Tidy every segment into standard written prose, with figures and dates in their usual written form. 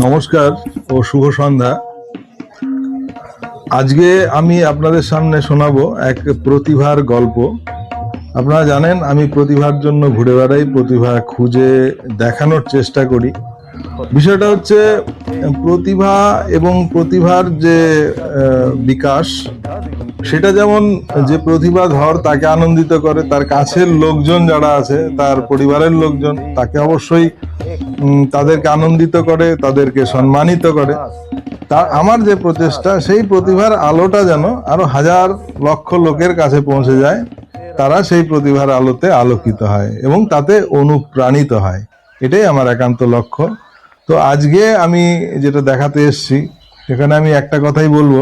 নমস্কার ও শুভ সন্ধ্যা। আজকে আমি আপনাদের সামনে শোনাবো এক প্রতিভার গল্প। আপনারা জানেন আমি প্রতিভার জন্য ঘুরে বেড়াই, প্রতিভা খুঁজে দেখানোর চেষ্টা করি। বিষয়টা হচ্ছে প্রতিভা এবং প্রতিভার যে বিকাশ, সেটা যেমন যে প্রতিভাধর তাকে আনন্দিত করে, তার কাছের লোকজন যারা আছে, তার পরিবারের লোকজন তাকে অবশ্যই তাদেরকে আনন্দিত করে, তাদেরকে সম্মানিত করে। তা আমার যে প্রচেষ্টা, সেই প্রতিভার আলোটা যেন আরো হাজার লক্ষ লোকের কাছে পৌঁছে যায়, তারা সেই প্রতিভার আলোতে আলোকিত হয় এবং তাতে অনুপ্রাণিত হয়। এটাই আমার একান্ত লক্ষ্য। তো আজকে আমি যেটা দেখাতে এসেছি, সেখানে আমি একটা কথাই বলবো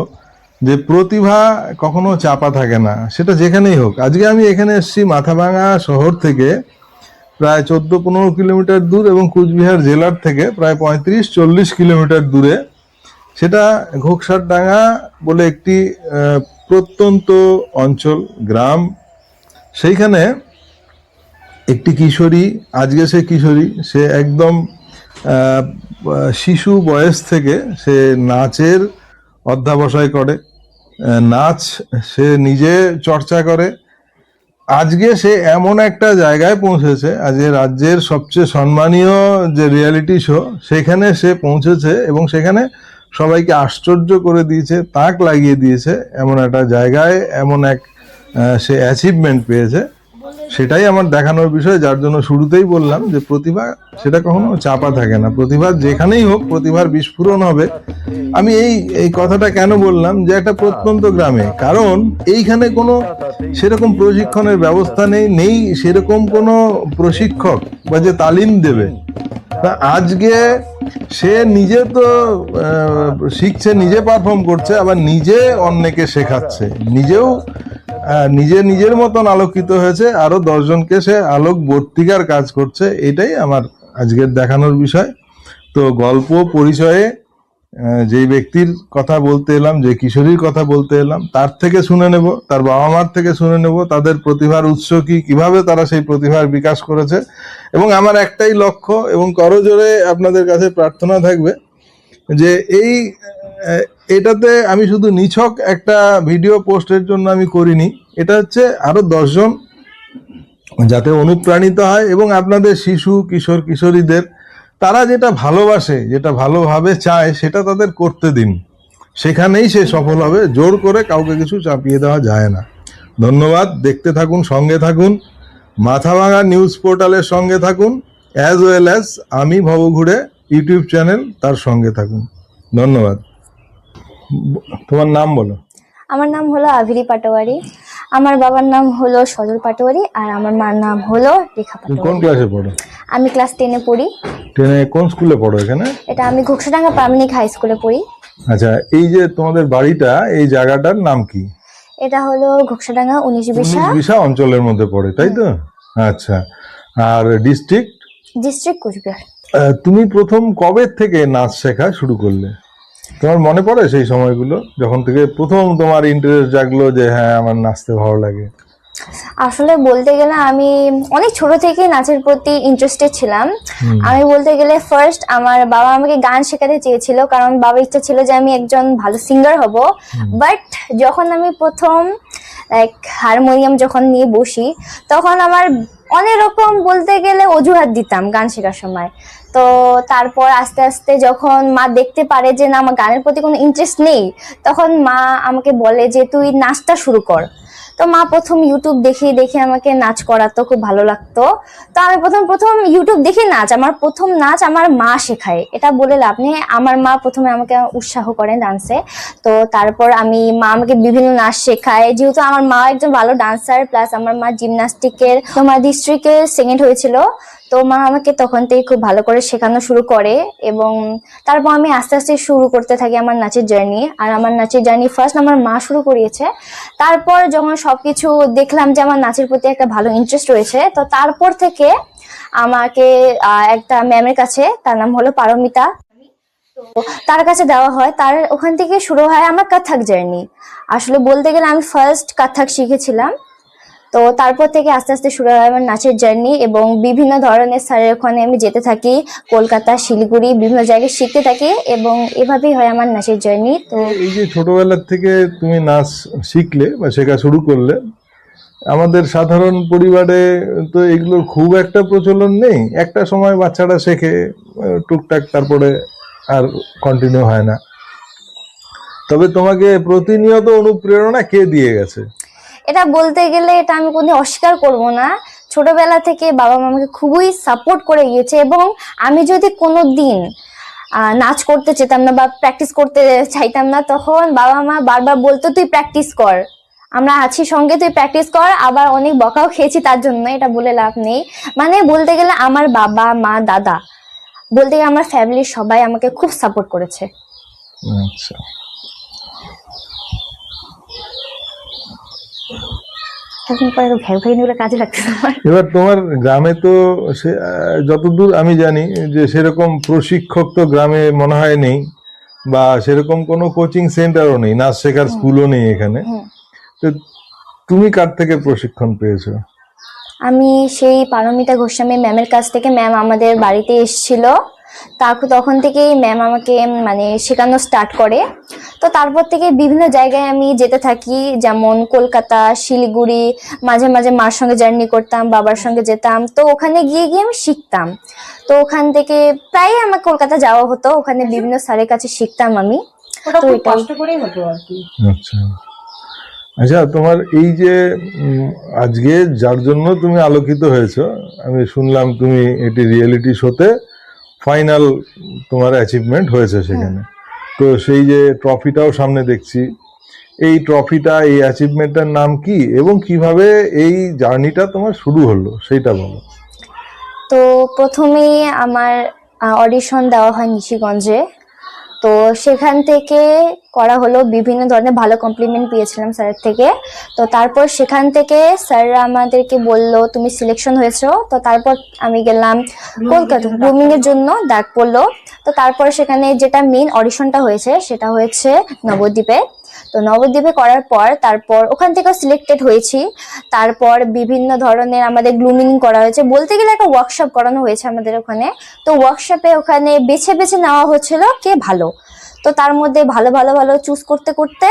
যে প্রতিভা কখনো চাপা থাকে না, সেটা যেখানেই হোক। আজকে আমি এখানে এসেছি মাথাভাঙা শহর থেকে প্রায় 14-15 কিলোমিটার দূর এবং কুচবিহার জেলার থেকে প্রায় 35-40 কিলোমিটার দূরে। সেটা ঘোকসারডাঙ্গা বলে একটি প্রত্যন্ত অঞ্চল, গ্রাম। সেইখানে একটি কিশোরী, আজকে সে কিশোরী, সে একদম শিশু বয়স থেকে সে নাচের অধ্যবসায় করে, নাচ সে নিজে চর্চা করে। আজকে সে এমন একটা জায়গায় পৌঁছেছে, আজকে রাজ্যের সবচেয়ে সম্মানীয় যে রিয়ালিটি শো, সেখানে সে পৌঁছেছে এবং সেখানে সবাইকে আশ্চর্য করে দিয়েছে, তাক লাগিয়ে দিয়েছে। এমন একটা জায়গায় এমন এক সে অ্যাচিভমেন্ট পেয়েছে। সেটাই আমার দেখানোর বিষয়, যার জন্য শুরুতেই বললাম যে প্রতিভা সেটা কখনো চাপা থাকে না। প্রতিভা যেখানেই হোক, প্রতিভার বিস্ফোরণ হবে। আমি এই কথাটা কেন বললাম যে একটা প্রত্যন্ত গ্রামে, কারণ এইখানে কোনো সেরকম প্রশিক্ষণের ব্যবস্থা নেই সেরকম কোনো প্রশিক্ষক বা যে তালিম দেবে। তা আজকে সে নিজে তো শিখছে, নিজে পারফর্ম করছে, আবার নিজে অন্যকে শেখাচ্ছে, নিজেও নিজের মতন আলোকিত হয়েছে, আরো 10 জনকে সে আলোক বর্তিকার কাজ করছে। এটাই আমার আজকের দেখানোর বিষয়। তো গল্প পরিচয়ে যে ব্যক্তির কথা বলতে এলাম, যে কিশোরীর কথা বলতে এলাম, তার থেকে শুনে নেব, তার বাবা মার থেকে শুনে নেব তাদের প্রতিভার উৎস কি, কিভাবে তারা সেই প্রতিভার বিকাশ করেছে। এবং আমার একটাই লক্ষ্য এবং করজোরে আপনাদের কাছে প্রার্থনা থাকবে যে এটাতে আমি শুধু নিছক একটা ভিডিও পোস্টের জন্য আমি করিনি। এটা হচ্ছে আরো 10 জন যাতে অনুপ্রাণিত হয় এবং আপনাদের শিশু কিশোর কিশোরীদের তারা যেটা ভালোবাসে, যেটা ভালোভাবে চায়, সেটা তাদের করতে দিন। সেখানেই সে সফল হবে। জোর করে কাউকে কিছু চাপিয়ে দেওয়া যায় না। ধন্যবাদ। দেখতে থাকুন, সঙ্গে থাকুন, মাথাভাঙা নিউজ পোর্টালের সঙ্গে থাকুন, অ্যাজ ওয়েল অ্যাজ আমি ভবঘুরে ইউটিউব চ্যানেল, তার সঙ্গে থাকুন। ধন্যবাদ। তোমার নাম বলো। আমার নাম হলো আভিরি পাটোয়ারি। আমার বাবার নাম হলো সজল পাটোয়ারি আর আমার মার নাম হলো রেখা তুমি কোন পাটোয়ারি। ক্লাসে পড়ো? আমি ক্লাস 10-এ পড়ি। 10-এ কোন স্কুলে পড়ো এখানে? এটা আমি ঘোকসাডাঙ্গা প্রাথমিক হাই স্কুলে পড়ি। আচ্ছা, এই যে তোমাদের বাড়িটা, এই জায়গাটার নাম কি? এটা হলো ঘোকসাডাঙ্গা 19 বিশা অঞ্চলের মধ্যে পড়ে, তাই তো? আচ্ছা। আর ডিস্ট্রিক্ট? ডিস্ট্রিক্ট কুচবিহার। তুমি প্রথম কবে থেকে নাচ শেখা শুরু করলে? তোমার মনে পড়ে সেই সময়গুলো, যখন থেকে প্রথম তোমার ইন্টারেস্ট জাগলো যে হ্যাঁ আমার নাচতে ভালো লাগে? আসলে বলতে গেলে আমি অনেক ছোট থেকে নাচের প্রতি ইন্টারেস্টেড ছিলাম। আমি বলতে গেলে ফার্স্ট আমার বাবা আমাকে গান শেখাতে চেয়েছিল, কারণ বাবার ইচ্ছা ছিল যে আমি একজন ভালো সিঙ্গার হব। বাট যখন আমি প্রথম হারমোনিয়াম যখন নিয়ে বসি, তখন আমার অনেক রকম বলতে গেলে অজুহাত দিতাম গান শেখার সময়। তো তারপর আস্তে আস্তে যখন মা দেখতে পারে যে না আমার গানের প্রতি কোনো ইন্টারেস্ট নেই, তখন মা আমাকে বলে যে তুই নাচটা শুরু কর। তো মা প্রথম ইউটিউব দেখে দেখে আমাকে নাচ করাতো, খুব ভালো লাগতো। তো আমি প্রথম ইউটিউব দেখে নাচ, আমার প্রথম নাচ আমার মা শেখায়, এটা বলে লাভ নেই। আমার মা প্রথমে আমাকে উৎসাহ করেন ডান্সে। তো তারপর মা আমাকে বিভিন্ন নাচ শেখায়, যেহেতু আমার মা একজন ভালো ডান্সার, প্লাস আমার মা জিমনাস্টিকের তোমার ডিস্ট্রিক্টে সেকেন্ড হয়েছিল। তো মা আমাকে তখন থেকে খুব ভালো করে শেখানো শুরু করে এবং তারপর আমি আস্তে আস্তে শুরু করতে থাকি আমার নাচের জার্নি। আর আমার নাচের জার্নি ফার্স্ট আমার মা শুরু করিয়েছে। তারপর যখন সবকিছু দেখলাম যে আমার নাচের প্রতি একটা ভালো ইন্টারেস্ট রয়েছে, তো তারপর থেকে আমাকে একটা ম্যামের কাছে, তার নাম হলো পারমিতা, তো তার কাছে দেওয়া হয়। তার ওখান থেকে শুরু হয় আমার কত্থক জার্নি। আসলে বলতে গেলে আমি ফার্স্ট কত্থক শিখেছিলাম। তো তারপর থেকে আস্তে আস্তে শুরু হয় আমার নাচের জার্নি, এবং বিভিন্ন ধরনের স্যারের ওখানে আমি যেতে থাকি, কলকাতা, শিলিগুড়ি, বিভিন্ন জায়গায় শিখতে থাকি, এবং এভাবেই হয় আমার নাচের জার্নি। তো এই যে ছোটবেলার থেকে তুমি নাচ শিখলে বা শেখা শুরু করলে, আমাদের সাধারণ পরিবারে তো এগুলোর খুব একটা প্রচলন নেই। একটা সময় বাচ্চারা শেখে টুকটাক, তারপরে আর কন্টিনিউ হয় না। তবে তোমাকে প্রতিনিয়ত অনুপ্রেরণা কে দিয়ে গেছে? এটা বলতে গেলে এটা আমি কোনোদিন অস্বীকার করব না, ছোটবেলা থেকে বাবা মা আমাকে খুবই সাপোর্ট করে গিয়েছে। এবং আমি যদি কোনো দিন নাচ করতে চেতাম না বা প্র্যাকটিস করতে চাইতাম না, তখন বাবা মা বারবার বলতো তুই প্র্যাকটিস কর, আমরা আছি সঙ্গে, তুই প্র্যাকটিস কর। আবার অনেক বকাও খেয়েছি তার জন্য, এটা বলে লাভ নেই। মানে বলতে গেলে আমার বাবা মা দাদা, বলতে গেলে আমার ফ্যামিলির সবাই আমাকে খুব সাপোর্ট করেছে। আচ্ছা, এখন পরে ভ্যাগ ভ্যাগিনিগুলো কাজে লাগছে আমার। এবার তোমার গ্রামে তো সে যতদূর আমি জানি যে সেরকম প্রশিক্ষক তো গ্রামে মনে হয় নেই, বা সেরকম কোনো কোচিং সেন্টারও নেই, নাচ শেখার স্কুলও নেই এখানে। তো তুমি কার থেকে প্রশিক্ষণ পেয়েছো? আমি সেই পারমিতা গোস্বামী ম্যামের কাছ থেকে, ম্যাম আমাদের বাড়িতে এসেছিল, তখন থেকেই ম্যাম আমাকে মানে শেখানো স্টার্ট করে। তো তারপর থেকে বিভিন্ন জায়গায় আমি যেতে থাকি, যেমন কলকাতা, শিলিগুড়ি, মাঝে মাঝে মার সঙ্গে জার্নি করতাম, বাবার সঙ্গে যেতাম। তো ওখানে গিয়ে গিয়ে আমি শিখতাম। তো ওখান থেকে প্রায় আমার কলকাতা যাওয়া হতো, ওখানে বিভিন্ন স্যারের কাছে শিখতাম আমি। ওটা তো খুব এটাই। কষ্ট করেই হতো আর কি। আচ্ছা আচ্ছা, তোমার এই যে আজকে যার জন্য তুমি আলোকিত হয়েছো, আমি শুনলাম তুমি এটি রিয়েলিটি শোতে ফাইনাল তোমার অ্যাচিভমেন্ট হয়েছে সেখানে। তো সেই যে ট্রফিটাও সামনে দেখছি, এই ট্রফিটা, এই অ্যাচিভমেন্টটার নাম কি এবং কিভাবে এই জার্নিটা তোমার শুরু হলো সেটা বলো। তো প্রথমেই আমার অডিশন দেওয়া হয় নিশিগঞ্জে। তো সেখান থেকে করা হলো, বিভিন্ন ধরনের ভালো কমপ্লিমেন্ট পেয়েছিলাম স্যারের থেকে। তো তারপর সেখান থেকে স্যাররা আমাদেরকে বলল তুমি সিলেকশন হয়েছো। তো তারপর আমি গেলাম কলকাতা, গ্রুমিং এর জন্য ডাক পড়লো। তো তারপর সেখানে যেটা মেইন অডিশনটা হয়েছে সেটা হয়েছে নবদ্বীপে। তো নবদ্বীপে করার পর তারপর ওখান থেকেও সিলেক্টেড হয়েছি। তারপর বিভিন্ন ধরনের আমাদের গ্লুমিং করা হয়েছে, বলতে গেলে একটা ওয়ার্কশপ করানো হয়েছে আমাদের ওখানে। তো ওয়ার্কশপে ওখানে বেছে বেছে নেওয়া হচ্ছিল কে ভালো। তো তার মধ্যে ভালো ভালো ভালো চুজ করতে করতে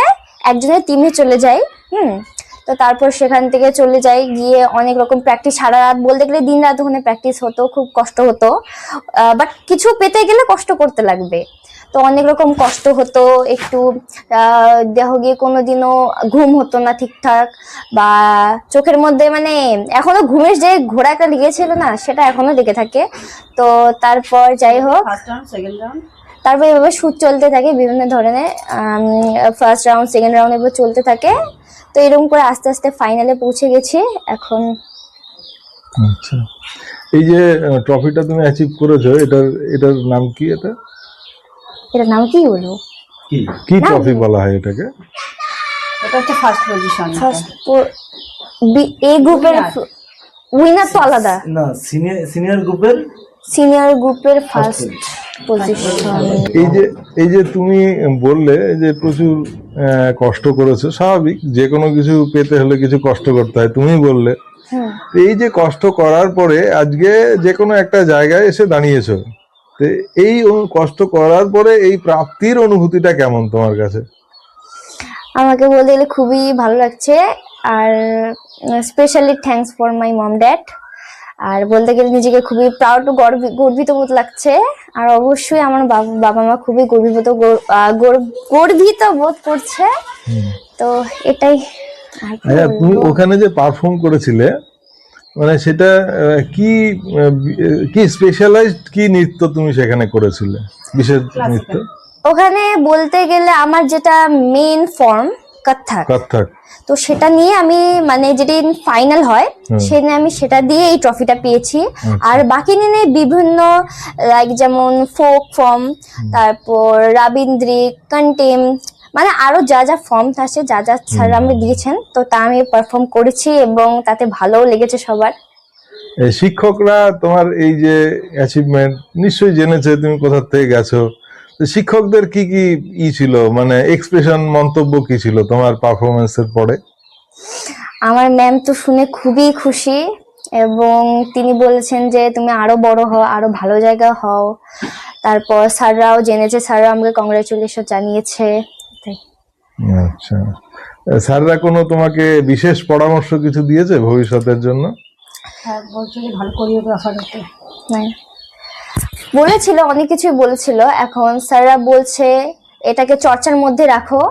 একজনের টিমে চলে যাই। তো তারপর সেখান থেকে চলে যাই, গিয়ে অনেক রকম প্র্যাকটিস, সারা রাত বলতে গেলে দিন রাত ওখানে প্র্যাকটিস হতো, খুব কষ্ট হতো। বাট কিছু পেতে গেলে কষ্ট করতে লাগবে। তো অনেক রকম কষ্ট হতো, একটু দেহ গিয়ে কোনোদিনও ঘুম হতো না ঠিকঠাক, বা চোখের মধ্যে মানে এখনো ঘুমের যে ঘোড়া একটা লেগেছিল না, সেটা এখনো লেগে থাকে। তো তারপর যাই হোক, ফার্স্ট রাউন্ড, সেকেন্ড রাউন্ড, তারপর এভাবে শুট চলতে থাকে বিভিন্ন ধরনের, ফার্স্ট রাউন্ড, সেকেন্ড রাউন্ড এভাবে চলতে থাকে। তো এরকম করে আস্তে আস্তে ফাইনালে পৌঁছে গেছি এখন। আচ্ছা, এই যে ট্রফিটা তুমি অ্যাচিভ করেছো, এটার নাম কি? এটার নাম কি বলবো? কি ট্রফি বলা হয় এটাকে? এটা হচ্ছে ফার্স্ট পজিশন। ফার্স্ট এ গ্রুপের উইনার তো আলাদা, না, সিনিয়র গ্রুপের সিনিয়র গ্রুপের ফার্স্ট পজিশন। এই যে তুমি বললে যে প্রচুর কষ্ট করেছো, স্বাভাবিক, যে কোনো কিছু পেতে হলে কিছু কষ্ট করতে হয়, তুমি বললে। তো এই যে কষ্ট করার পরে আজকে যে কোনো একটা জায়গায় এসে দাঁড়িয়েছো, তো এই কষ্ট করার পরে এই প্রাপ্তির অনুভূতিটা কেমন তোমার কাছে? আমাকে বলতে গেলে খুবই ভালো লাগছে, আর specially thanks for my mom dad. আর বলতে গেলে নিজেকে খুবই প্রাউড, গর্বিত বোধ লাগছে। আর অবশ্যই আমার বাবা মা খুবই গর্বিত বোধ করছে। তো এটাই। আর কি আচ্ছা, তুমি বলবো? ওখানে যে পারফর্ম করেছিলে, মানে সেটা কি স্পেশালাইজড কি নৃত্য তুমি সেখানে করেছিলে, বিশেষ নৃত্য? ওখানে বলতে গেলে আমার যেটা মেইন ফর্ম কত্থক, কত্থক। তো সেটা নিয়ে আমি মানে যেদিন ফাইনাল হয় সেদিন আমি সেটা দিয়ে এই ট্রফিটা পেয়েছি। আর বাকি দিনে বিভিন্ন লাইক যেমন ফোক ফর্ম, তারপর রাবীন্দ্রিক, কন্টেম, মানে আরো যা যা ফর্ম আছে, যা যা স্যার আমি দিয়েছেন, তো তা আমি পারফর্ম করেছি এবং তাতে ভালোও লেগেছে সবার। শিক্ষকরা তোমার এই যে অ্যাচিভমেন্ট নিশ্চয়ই জেনেছে তুমি কোথা থেকে গেছো, তো শিক্ষকদের কি ছিল, মানে এক্সপ্রেশন, মন্তব্য কি ছিল তোমার পারফরমেন্সের পরে? আমার ম্যাম তো শুনে খুবই খুশি, এবং তিনি বলেছেন যে তুমি আরো বড় হও, আরো ভালো জায়গা হও। তারপর স্যাররাও জেনেছে, স্যাররা আমাকে কংগ্রাচুলেশন জানিয়েছে। তাই। আচ্ছা, স্যাররা কোনো তোমাকে বিশেষ পরামর্শ কিছু দিয়েছে ভবিষ্যতের জন্য? হ্যাঁ, বলছে যে ভালো কোরিওগ্রাফার হতে। নাই। বলেছিল, অনেক কিছুই বলেছিল। এখন স্যাররা বলছে এটাকে চর্চার মধ্যে রাখো,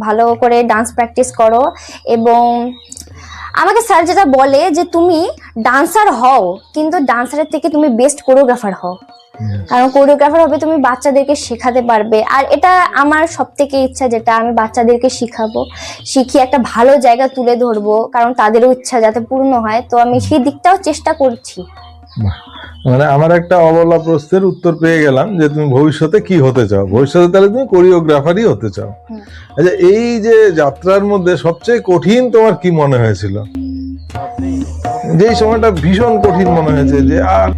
ভালো করে ডান্স প্র্যাকটিস করো। এবং আমাকে স্যার যেটা বলে যে তুমি ডান্সার হও, কিন্তু ডান্সারের থেকে তুমি বেস্ট কোরিওগ্রাফার হও, কারণ কোরিওগ্রাফার হবে তুমি বাচ্চাদেরকে শেখাতে পারবে। আর এটা আমার সব থেকে ইচ্ছা, যেটা আমি বাচ্চাদেরকে শিখাবো, শিখিয়ে একটা ভালো জায়গা তুলে ধরবো, কারণ তাদেরও ইচ্ছা যাতে পূর্ণ হয়। তো আমি সেই দিকটাও চেষ্টা করছি। বাহ, মানে আমার একটা অবলা প্রশ্নের উত্তর পেয়ে গেলাম যে তুমি ভবিষ্যতে কি হতে চাও। ভবিষ্যতে তাহলে তুমি কোরিওগ্রাফারই হতে চাও। আচ্ছা, এই যে যাত্রার মধ্যে সবচেয়ে কঠিন তোমার কি মনে হয়েছিল? যেই সময়টা ভীষণ কঠিন মনে হয়েছে যে আর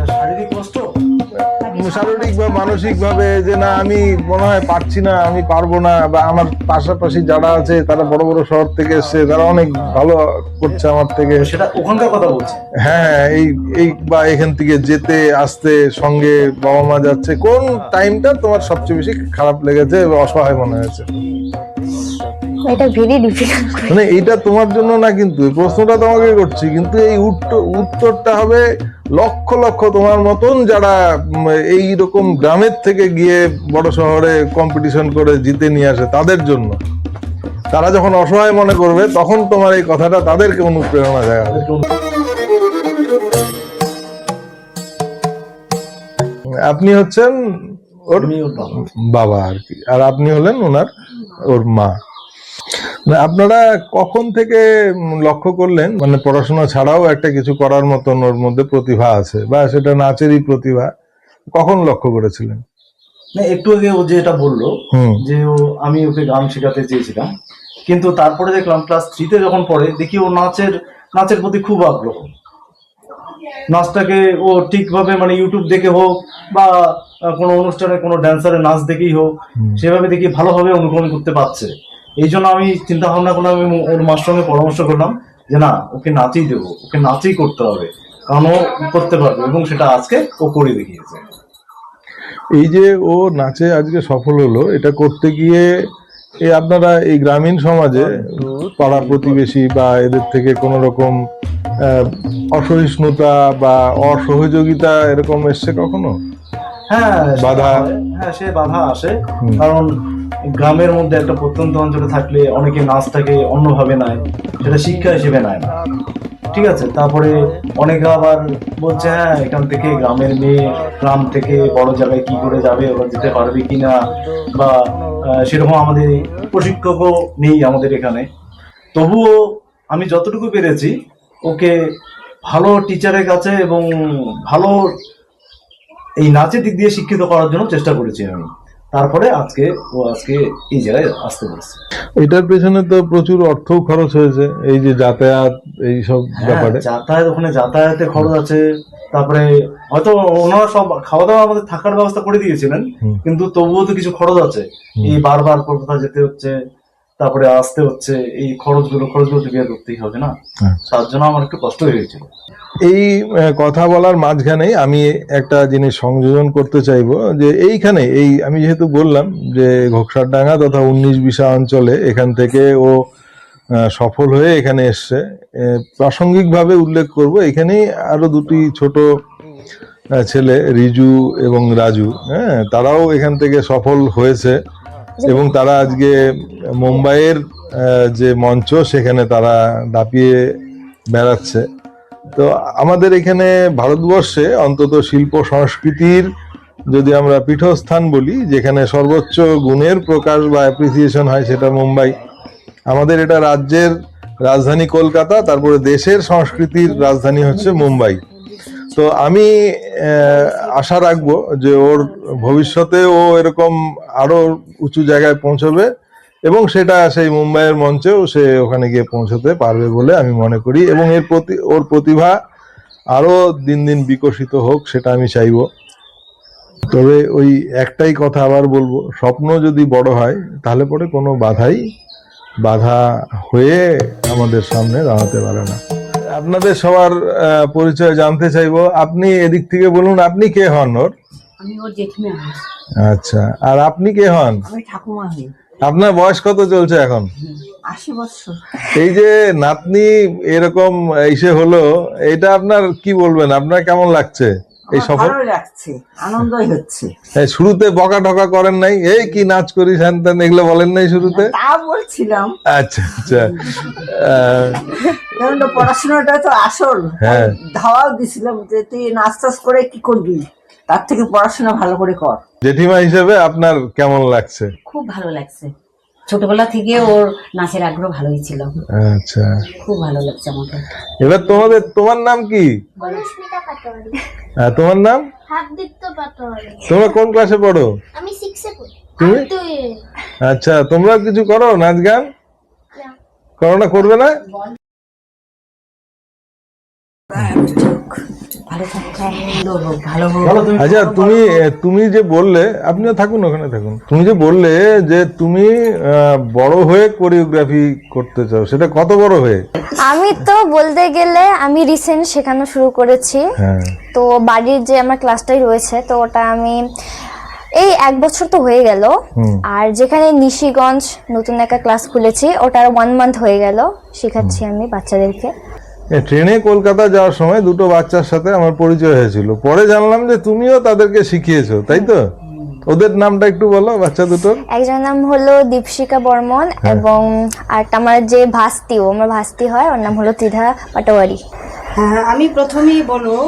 শারীরিক কষ্ট। শারীরিক বা মানসিক ভাবে যে না আমি মনে হয় পারছি না, আমি পারবো না, বা আমার পাশাপাশি যারা আছে তারা বড় বড় শহর থেকে এসছে, তারা অনেক ভালো করছে আমার থেকে। সেটা ওখানকার কথা বলছি। হ্যাঁ, এই এই বা এখান থেকে যেতে আসতে সঙ্গে বাবা মা যাচ্ছে, কোন টাইমটা তোমার সবচেয়ে বেশি খারাপ লেগেছে বা অসহায় মনে হয়েছে? এটা ভেরি ডিফিকাল্ট। মানে এইটা তোমার জন্য না, কিন্তু এই প্রশ্নটা তোমাকে করছি, কিন্তু এই উত্তরটা হবে লক্ষ লক্ষ তোমার মতন যারা এই রকম গ্রামের থেকে গিয়ে বড় শহরে কম্পিটিশন করে জিতে নিয়ে আসে, তাদের জন্য। তারা যখন অসহায় মনে করবে তখন তোমার এই কথাটা তাদেরকে অনুপ্রেরণা জাগাবে। আপনি হচ্ছেন ওর আমি ওর বাবা। বাবা আর কি, আর আপনি হলেন ওর মা। মানে আপনারা কখন থেকে লক্ষ্য করলেন মানে পড়াশোনা ছাড়াও একটা কিছু করার মতন ওর মধ্যে প্রতিভা আছে, বা সেটা নাচেরই প্রতিভা, কখন লক্ষ্য করেছিলেন? না, একটু আগে ও যে এটা বললো যে আমি ওকে গান শেখাতে চেয়েছিলাম, কিন্তু তারপরে দেখলাম ক্লাস 3-তে যখন পড়ে দেখি ও নাচের প্রতি খুব আগ্রহ। নাচটাকে ও ঠিকভাবে মানে ইউটিউব দেখে হোক বা কোনো অনুষ্ঠানে কোনো ড্যান্সারের নাচ দেখেই হোক, সেভাবে দেখি ভালোভাবে অনুকরণ করতে পারছে। এই জন্য আমি চিন্তা ভাবনা করলাম, আমি ওর মার সঙ্গে পরামর্শ করলাম যে না, ওকে নাচেই দেবো, ওকে নাচেই করতে হবে, কারণ ও করতে পারবে, এবং সেটা আজকে ও করে দেখিয়েছে। এই যে ও নাচে আজকে সফল হলো, এটা করতে গিয়ে আপনারা এই গ্রামীণ সমাজে পাড়া প্রতিবেশী বা এদের থেকে কোনো রকম অসহিষ্ণুতা বা অসহযোগিতা এরকম এসছে কখনো? হ্যাঁ, বাধা? হ্যাঁ, সে বাধা আসে, কারণ গ্রামের মধ্যে একটা প্রত্যন্ত অঞ্চলে থাকলে অনেকে নাচটাকে অন্যভাবে নেয়, সেটা শিক্ষা হিসেবে নেয় না। ঠিক আছে, তারপরে অনেকে আবার বলছে হ্যাঁ এখান থেকে গ্রামের মেয়ে গ্রাম থেকে বড় জায়গায় কি করে যাবে, ওরা যেতে পারবে কিনা, বা সেরকম আমাদের প্রশিক্ষকও নেই আমাদের এখানে। তবুও আমি যতটুকু পেরেছি ওকে ভালো টিচারের কাছে এবং ভালো এই নাচের দিক দিয়ে শিক্ষিত করার জন্য চেষ্টা করেছি আমি। তারপরে আজকে এই জায়গায় আসতে পারছে। এটার পেছনে তো প্রচুর অর্থ খরচ হয়েছে, এই যে যাতায়াত, এই সব ব্যাপারে। ওখানে যাতায়াতে খরচ আছে, তারপরে হয়তো ওনারা সব খাওয়া দাওয়া আমাদের থাকার ব্যবস্থা করে দিয়েছিলেন, কিন্তু তবুও তো কিছু খরচ আছে। এই বারবার কলকাতা যেতে হচ্ছে, তারপরে আসতে হচ্ছে, এই খরচগুলো তো বিয়ে করতেই হবে না, তার জন্য আমার একটু কষ্ট হয়েছিল। এই কথা বলার মাঝখানেই আমি একটা জিনিস সংযোজন করতে চাইবো, যে এইখানে আমি যেহেতু বললাম যে ঘোকসারডাঙ্গা তথা 19 বিশা অঞ্চলে এখান থেকে ও সফল হয়ে এখানে এসছে, প্রাসঙ্গিকভাবে উল্লেখ করব এখানেই আরো দুটি ছোট ছেলে রিজু এবং রাজু, হ্যাঁ, তারাও এখান থেকে সফল হয়েছে, এবং তারা আজকে মুম্বাইয়ের যে মঞ্চ সেখানে তারা দাপিয়ে বেড়াচ্ছে। তো আমাদের এখানে ভারতবর্ষে অন্তত শিল্প সংস্কৃতির যদি আমরা পীঠস্থান বলি, যেখানে সর্বোচ্চ গুণের প্রকাশ বা অ্যাপ্রিসিয়েশন হয়, সেটা মুম্বাই। আমাদের এটা রাজ্যের রাজধানী কলকাতা, তারপরে দেশের সংস্কৃতির রাজধানী হচ্ছে মুম্বাই। তো আমি আশা রাখবো যে ওর ভবিষ্যতে ও এরকম আরো উঁচু জায়গায় পৌঁছবে, এবং সেটা সেই মুম্বাইয়ের মঞ্চেও সে ওখানে গিয়ে পৌঁছতে পারবে বলে আমি মনে করি, এবং ওর প্রতিভা আরো দিন দিন বিকশিত হোক, সেটা আমি চাইবো। তবে ওই একটাই কথা আবার বলবো, স্বপ্ন যদি বড় হয় তাহলে পরে কোনো বাধা হয়ে আমাদের সামনে দাঁড়াতে পারে না। আপনাদের সবার পরিচয় জানতে চাইবো। আপনি এদিক থেকে বলুন, আপনি কে হন ওর? আমি ওর জেঠিমা হই। আচ্ছা, আর আপনি কে হন? আমি ঠাকুমা হই। আপনার বয়স কত চলছে এখন? 80 বছর। এই যে নাতনি এরকম এসে হলো, এটা আপনার কি বলবেন, আপনার কেমন লাগছে এই সফর? ভালো লাগছে, আনন্দই হচ্ছে। শুরুতে বকা ঢকা করেন নাই, এই কি নাচ করিস হ্যান ত্যান এগুলো বলেন নাই শুরুতে? তা বলছিলাম। আচ্ছা আচ্ছা। কারণ পড়াশোনাটা তো আসল। হ্যাঁ। ধাওয়াও দিছিলাম যে তুই নাচ টাচ করে কি করবি, তার থেকে পড়াশোনা ভালো করে কর। জেঠিমা হিসেবে আপনার কেমন লাগছে? খুব ভালো লাগছে, ছোটবেলা থেকে ওর নাচের আগ্রহ ভালোই ছিল। আচ্ছা, খুব ভালো লাগছে আমাকে। এবার তোমার নাম কি? অনুস্মিতা পাটোয়ারি। তোমার নাম? হাতদীপ্ত পাটোয়ারি। তোমরা কোন ক্লাসে পড়ো? আমি 6 এ পড়ি। তুমি? আচ্ছা, তোমরা কিছু করো, নাচ গান করো না? করবে না? ভালো থাকা, সুন্দর হোক, ভালো হোক। আচ্ছা, তুমি যে বললে, আপনিও থাকুন, ওখানে থাকুন। তুমি যে বললে যে তুমি বড় হয়ে কোরিওগ্রাফি করতে চাও, সেটা কত বড় হয়ে? আমি তো বলতে গেলে আমি রিসেন্ট শেখানো শুরু করেছি। হ্যাঁ। তো বাড়ির যে আমার ক্লাসটাই রয়েছে, তো ওটা আমি এই 1 বছর তো হয়ে গেল। আর যেখানে নিশিগঞ্জ নতুন একটা ক্লাস খুলেছি, ওটা 1 মান্থ হয়ে গেল শেখাচ্ছি আমি বাচ্চাদেরকে। ট্রেনে কলকাতা যাওয়ার সময় দুটো বাচ্চার সাথে আমার পরিচয় হয়েছিল, পরে জানলাম যে তুমিও তাদেরকে শিখিয়েছো, তাই তো? ওদের নামটা একটু বলো, বাচ্চা দুটোর। একজনের নাম হলো দীপশিকা বর্মন, এবং আরেকটা আমার যে আমার ভাস্তি হয়, ওর নাম হলো ত্রিধা পাটোয়ারি। হ্যাঁ, আমি প্রথমেই বলবো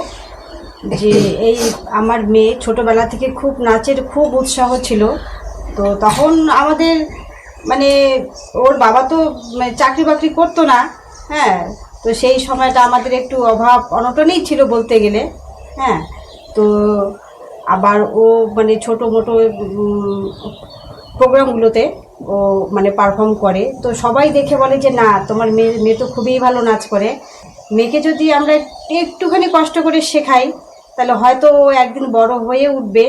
যে এই আমার মেয়ে ছোটবেলা থেকে খুব নাচের খুব উৎসাহ ছিল। তো তখন আমাদের মানে ওর বাবা তো চাকরি বাকরি করতো না। হ্যাঁ, তো সেই সময়টা আমাদের একটু অভাব অনটনেই ছিল বলতে গেলে। হ্যাঁ, তো আবার ও মানে ছোটো মোটো প্রোগ্রামগুলোতে ও মানে পারফর্ম করে। তো সবাই দেখে বলে যে না, তোমার মেয়ে তো খুবই ভালো নাচ করে। মেয়েকে যদি আমরা একটুখানি কষ্ট করে শেখাই, তাহলে হয়তো ও একদিন বড় হয়ে উঠবে।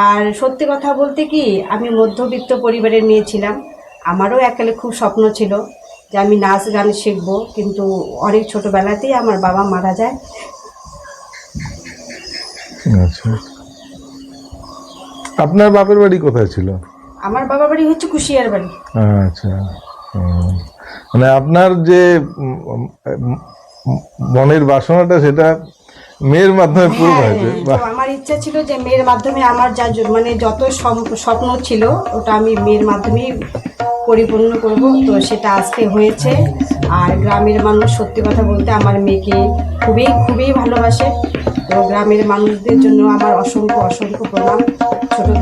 আর সত্যি কথা বলতে কি, আমি মধ্যবিত্ত পরিবারের মেয়ে ছিলাম। আমারও এককালে খুব স্বপ্ন ছিল যে আমি নাচ গান শিখবো, কিন্তু অনেক ছোটোবেলাতেই আমার বাবা মারা যায়। আচ্ছা, আপনার বাপের বাড়ি কোথায় ছিল? আমার বাবার বাড়ি হচ্ছে কুশিয়ার বাড়ি। আচ্ছা, মানে আপনার যে মনের বাসনাটা, সেটা মেয়ের মাধ্যমে পূরণ হয়েছে। তো আমার ইচ্ছা ছিল যে মেয়ের মাধ্যমে আমার মানে যত স্বপ্ন ছিল, ওটা আমি মেয়ের মাধ্যমেই পরিপূর্ণ করব। তো সেটা আজকে হয়েছে। আর গ্রামের মানুষ সত্যি কথা বলতে আমার মেয়েকে খুবই খুবই ভালোবাসে। তো গ্রামের মানুষদের জন্য আমার অসংখ্য অসংখ্য প্রণাম। ছোটো